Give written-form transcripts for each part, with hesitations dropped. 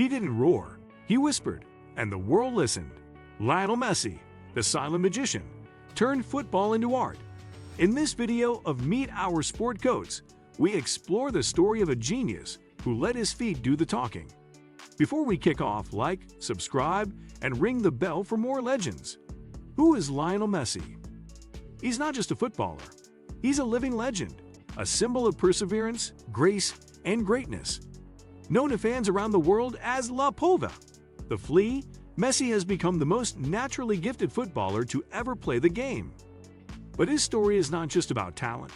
He didn't roar, he whispered, and the world listened. Lionel Messi, the silent magician, turned football into art. In this video of Meet Our Sport Goats, we explore the story of a genius who let his feet do the talking. Before we kick off, like, subscribe, and ring the bell for more legends. Who is Lionel Messi? He's not just a footballer. He's a living legend, a symbol of perseverance, grace, and greatness. Known to fans around the world as La Pulva, the Flea, Messi has become the most naturally gifted footballer to ever play the game. But his story is not just about talent.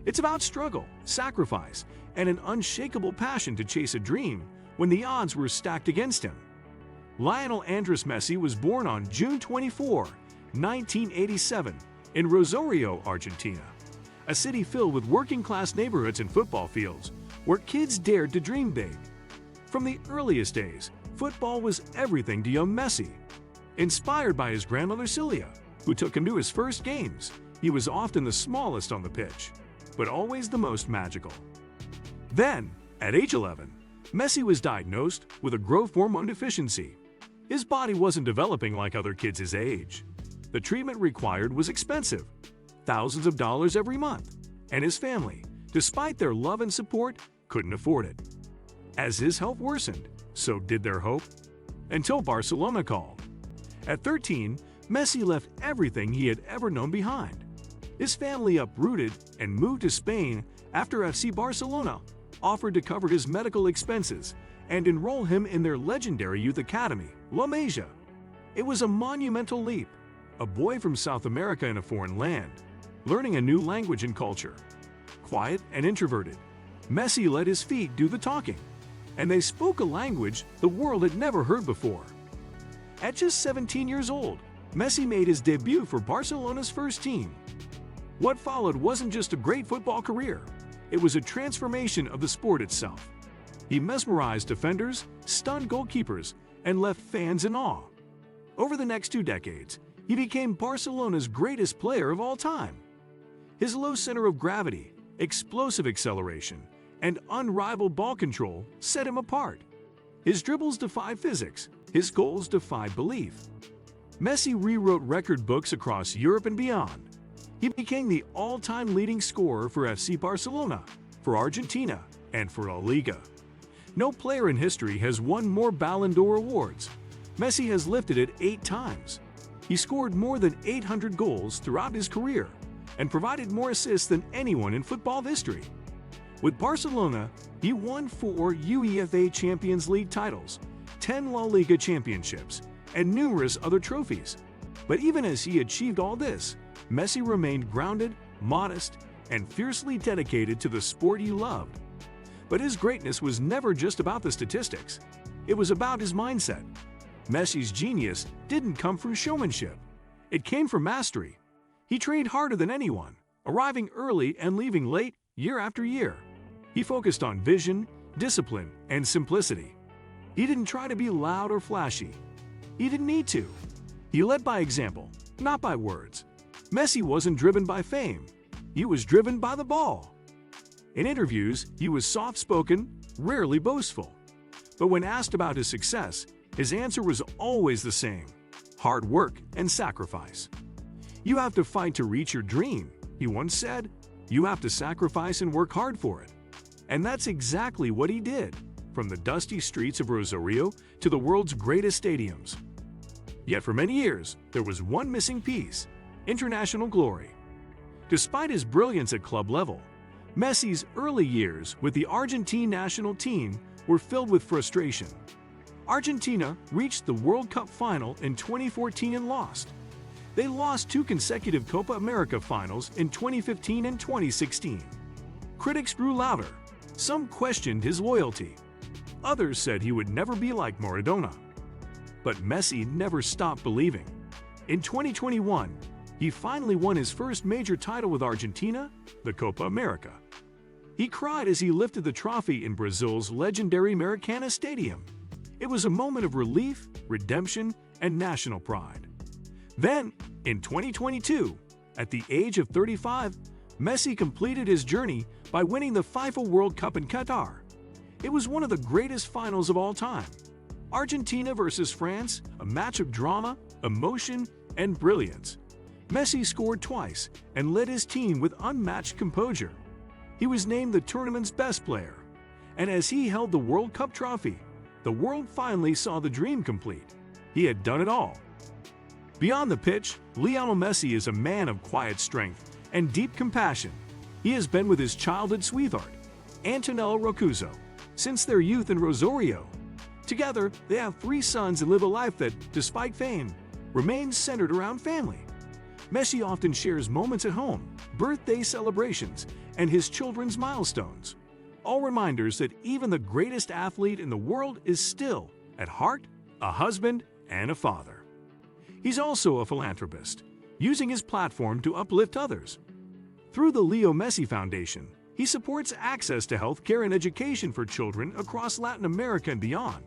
It's about struggle, sacrifice, and an unshakable passion to chase a dream when the odds were stacked against him. Lionel Andres Messi was born on June 24, 1987, in Rosario, Argentina, a city filled with working-class neighborhoods and football fields where kids dared to dream big. From the earliest days, football was everything to young Messi. Inspired by his grandmother Celia, who took him to his first games, he was often the smallest on the pitch, but always the most magical. Then, at age 11, Messi was diagnosed with a growth hormone deficiency. His body wasn't developing like other kids his age. The treatment required was expensive, thousands of dollars every month, and his family, despite their love and support, couldn't afford it. As his health worsened, so did their hope, until Barcelona called. At 13, Messi left everything he had ever known behind. His family uprooted and moved to Spain after FC Barcelona offered to cover his medical expenses and enroll him in their legendary youth academy, La Masia. It was a monumental leap. A boy from South America in a foreign land, learning a new language and culture. Quiet and introverted, Messi let his feet do the talking, and they spoke a language the world had never heard before. At just 17 years old, Messi made his debut for Barcelona's first team. What followed wasn't just a great football career, it was a transformation of the sport itself. He mesmerized defenders, stunned goalkeepers, and left fans in awe. Over the next 2 decades, he became Barcelona's greatest player of all time. His low center of gravity, explosive acceleration, and unrivaled ball control set him apart. His dribbles defied physics, his goals defied belief. Messi rewrote record books across Europe and beyond. He became the all-time leading scorer for FC Barcelona, for Argentina, and for La Liga. No player in history has won more Ballon d'Or awards. Messi has lifted it 8 times. He scored more than 800 goals throughout his career and provided more assists than anyone in football history. With Barcelona, he won 4 UEFA Champions League titles, 10 La Liga championships, and numerous other trophies. But even as he achieved all this, Messi remained grounded, modest, and fiercely dedicated to the sport he loved. But his greatness was never just about the statistics. It was about his mindset. Messi's genius didn't come from showmanship. It came from mastery. He trained harder than anyone, arriving early and leaving late year after year. He focused on vision, discipline, and simplicity. He didn't try to be loud or flashy. He didn't need to. He led by example, not by words. Messi wasn't driven by fame. He was driven by the ball. In interviews, he was soft-spoken, rarely boastful. But when asked about his success, his answer was always the same: hard work and sacrifice. You have to fight to reach your dream, he once said. You have to sacrifice and work hard for it. And that's exactly what he did, from the dusty streets of Rosario to the world's greatest stadiums. Yet for many years, there was one missing piece: international glory. Despite his brilliance at club level, Messi's early years with the Argentine national team were filled with frustration. Argentina reached the World Cup final in 2014 and lost. They lost 2 consecutive Copa America finals in 2015 and 2016. Critics grew louder. Some questioned his loyalty. Others said he would never be like Maradona. But Messi never stopped believing. In 2021, he finally won his first major title with Argentina, the Copa America. He cried as he lifted the trophy in Brazil's legendary Maracanã Stadium. It was a moment of relief, redemption, and national pride. Then, in 2022, at the age of 35, Messi completed his journey by winning the FIFA World Cup in Qatar. It was one of the greatest finals of all time, Argentina versus France, a match of drama, emotion, and brilliance. Messi scored twice and led his team with unmatched composure. He was named the tournament's best player. And as he held the World Cup trophy, the world finally saw the dream complete. He had done it all. Beyond the pitch, Lionel Messi is a man of quiet strength and deep compassion. He has been with his childhood sweetheart, Antonella Roccuzzo, since their youth in Rosario. Together, they have 3 sons and live a life that, despite fame, remains centered around family. Messi often shares moments at home, birthday celebrations, and his children's milestones. All reminders that even the greatest athlete in the world is still, at heart, a husband and a father. He's also a philanthropist, using his platform to uplift others. Through the Leo Messi Foundation, he supports access to health care and education for children across Latin America and beyond.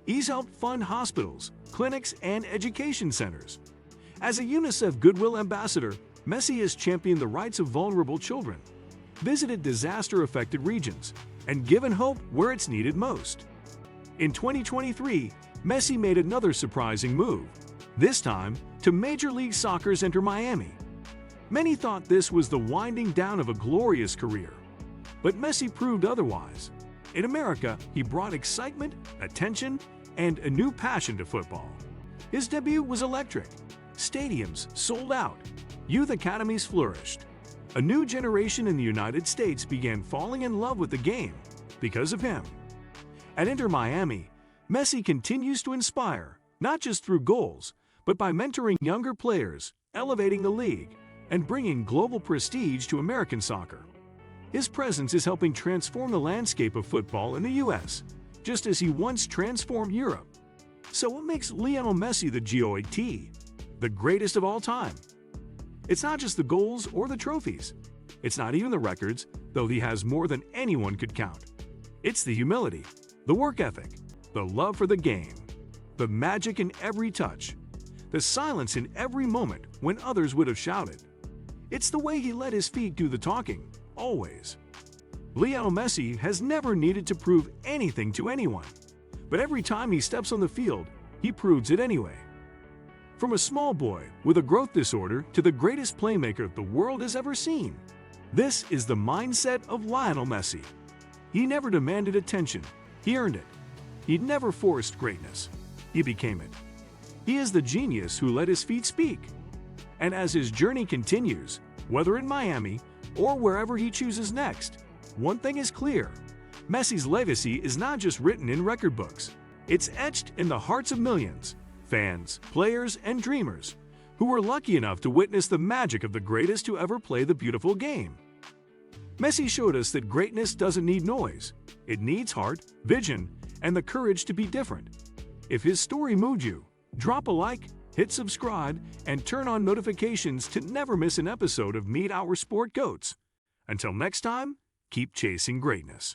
He's helped fund hospitals, clinics, and education centers. As a UNICEF Goodwill Ambassador, Messi has championed the rights of vulnerable children, visited disaster-affected regions, and given hope where it's needed most. In 2023, Messi made another surprising move, this time to Major League Soccer's Inter Miami. Many thought this was the winding down of a glorious career, but Messi proved otherwise. In America, he brought excitement, attention, and a new passion to football. His debut was electric. Stadiums sold out. Youth academies flourished. A new generation in the United States began falling in love with the game because of him. At Inter Miami, Messi continues to inspire, not just through goals, but by mentoring younger players, elevating the league, and bringing global prestige to American soccer. His presence is helping transform the landscape of football in the U.S., just as he once transformed Europe. So what makes Lionel Messi the GOAT, the greatest of all time? It's not just the goals or the trophies. It's not even the records, though he has more than anyone could count. It's the humility, the work ethic, the love for the game, the magic in every touch, the silence in every moment when others would have shouted. It's the way he let his feet do the talking, always. Lionel Messi has never needed to prove anything to anyone, but every time he steps on the field, he proves it anyway. From a small boy with a growth disorder to the greatest playmaker the world has ever seen, this is the mindset of Lionel Messi. He never demanded attention, he earned it. He never forced greatness, he became it. He is the genius who let his feet speak. And as his journey continues, whether in Miami or wherever he chooses next, one thing is clear: Messi's legacy is not just written in record books. It's etched in the hearts of millions, fans, players, and dreamers who were lucky enough to witness the magic of the greatest to ever play the beautiful game. Messi showed us that greatness doesn't need noise. It needs heart, vision, and the courage to be different. If his story moved you, drop a like, hit subscribe, and turn on notifications to never miss an episode of Meet Our Sport Goats. Until next time, keep chasing greatness.